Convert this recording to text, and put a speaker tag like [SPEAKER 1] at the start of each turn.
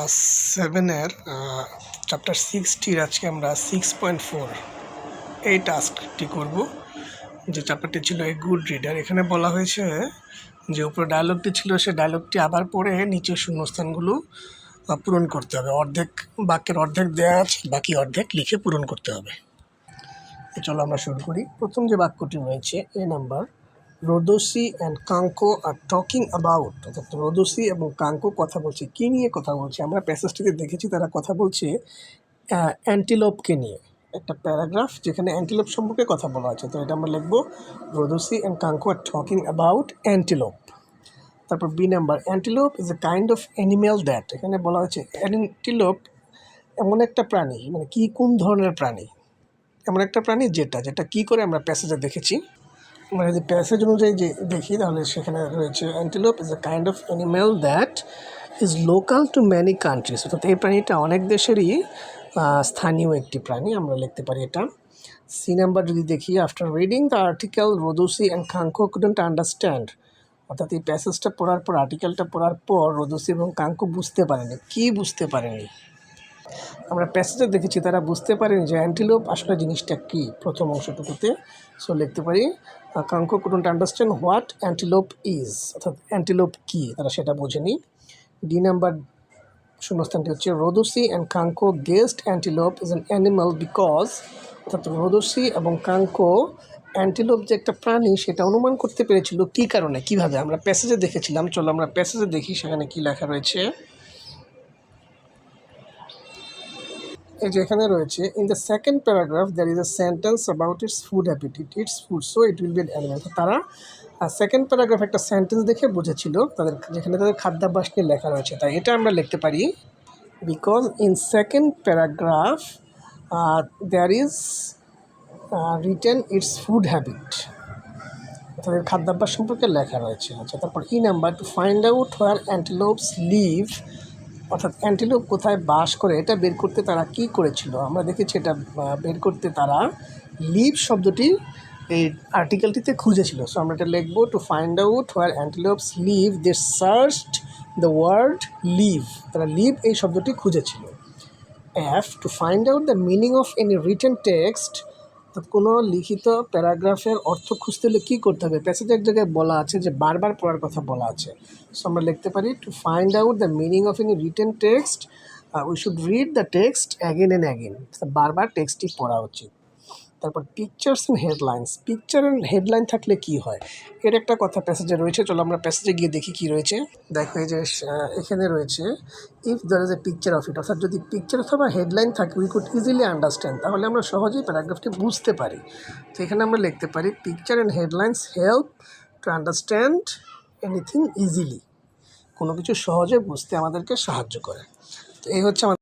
[SPEAKER 1] Class 7-এর chapter 6টির আজকে আমরা 6.4 এই টাস্কটি করব, যে চ্যাপ্টারটি ছিল এ গুড রিডার। এখানে বলা হয়েছে যে উপরে ডায়লগটি ছিল, সে ডায়লগটি আবার পড়ে নিচের শূন্যস্থানগুলো পূরণ করতে হবে। বাক্যের অর্ধেক দেওয়া আছে, বাকি অর্ধেক লিখে পূরণ করতে হবে। চলো আমরা শুরু করি। প্রথম যে বাক্যটি রয়েছে A number, Rodoshi and Kanko are talking about, অর্থাৎ রোদসি এবং কাঙ্কো কথা বলছে। কী নিয়ে কথা বলছে? আমরা প্যাসেজটিতে দেখেছি তারা কথা বলছে অ্যান্টিলোপকে নিয়ে। একটা প্যারাগ্রাফ যেখানে অ্যান্টিলোপ সম্পর্কে কথা বলা আছে। তো এটা আমরা লিখব, Rodoshi and Kanko are talking about antelope. তারপর B number, antelope is a kind of animal that. এখানে বলা হয়েছে অ্যান্টিলোপ এমন একটা প্রাণী, মানে কোন ধরনের প্রাণী? এমন একটা প্রাণী যেটা কী করে আমরা প্যাসেজে দেখেছি। আমরা যদি প্যাসেজ অনুযায়ী যে দেখি তাহলে সেখানে রয়েছে antelope is a kind of animal that is local to many countries, অর্থাৎ এই প্রাণীটা অনেক দেশেরই স্থানীয় একটি প্রাণী। আমরা লিখতে পারি এটা। সি নাম্বার যদি দেখি, after reading the article Rodoshi and Kanko couldn't understand, অর্থাৎ এই প্যাসেজটা পড়ার পর, আর্টিকেলটা পড়ার পর রোদসি এবং কাঙ্কো বুঝতে পারেনি। কি বুঝতে পারেনি? আমরা প্যাসেজে দেখেছি তারা বুঝতে পারেনি যে অ্যান্টিলোপ আসলে জিনিসটা কী, প্রথম অংশটুকুতে। সো লিখতে পারি, Kanko couldn't understand what antelope is, অর্থাৎ অ্যান্টিলোপ কী তারা সেটা বোঝেনি। ডি নাম্বার শূন্যস্থানটি হচ্ছে, Rodoshi and Kanko guessed antelope is an animal because, অর্থাৎ রোদসি এবং কাঙ্কো অ্যান্টিলোপ যে একটা প্রাণী সেটা অনুমান করতে পেরেছিল। কী কারণে, কীভাবে? আমরা প্যাসেজে দেখেছিলাম। চলো আমরা প্যাসেজে দেখি সেখানে কী লেখা রয়েছে। এই যে এখানে রয়েছে, in the second paragraph there is a sentence about its food habit, its food so it will be an animal. তারা সেকেন্ড প্যারাগ্রাফ একটা সেন্টেন্স দেখে বুঝেছিল যেখানে তাদের খাদ্যাভ্যাস নিয়ে লেখা রয়েছে। তাই এটা আমরা লিখতে পারি, because in second paragraph there is written its food habit, তাদের খাদ্যাভ্যাস সম্পর্কে লেখা রয়েছে। আচ্ছা, তারপর E number, to find out where antelopes live, অর্থাৎ অ্যান্টিলোপ কোথায় বাস করে এটা বের করতে তারা কি করেছিল। আমরা দেখেছি এটা বের করতে তারা লিভ শব্দটি এই আর্টিকেলটিতে খুঁজেছিল। সো আমরা এটা লিখবো, to find out where antelopes live they searched the word live, তারা লিভ এই শব্দটি খুঁজেছিল। F, to find out the meaning of any written text, কোনো লিখিত প্যারাগ্রাফের অর্থ খুঁজতে হলে কী করতে হবে? প্যাসেজে এক জায়গায় বলা আছে যে বারবার পড়ার কথা বলা আছে। সো আমরা লিখতে পারি, two find out the meaning of any written text we should read the text again and again, বারবার টেক্সটটি পড়া উচিত। তারপর pictures and headlines, picture and headline থাকলে কি হয়, এর একটা কথা প্যাসেজে রয়েছে। চলো আমরা প্যাসেজে গিয়ে দেখি কি রয়েছে। দেখো এই যে এখানে রয়েছে, if there is a picture of it, অর্থাৎ যদি পিকচার অথবা হেডলাইন থাকে, উই কুড ইজিলি আন্ডারস্ট্যান্ড, তাহলে আমরা সহজেই প্যারাগ্রাফটি বুঝতে পারি। তো এখানে আমরা লিখতে পারি, picture and headlines help to understand anything easily, কোনো কিছু সহজে বুঝতে আমাদেরকে সাহায্য করে। তো এই হচ্ছে আমাদের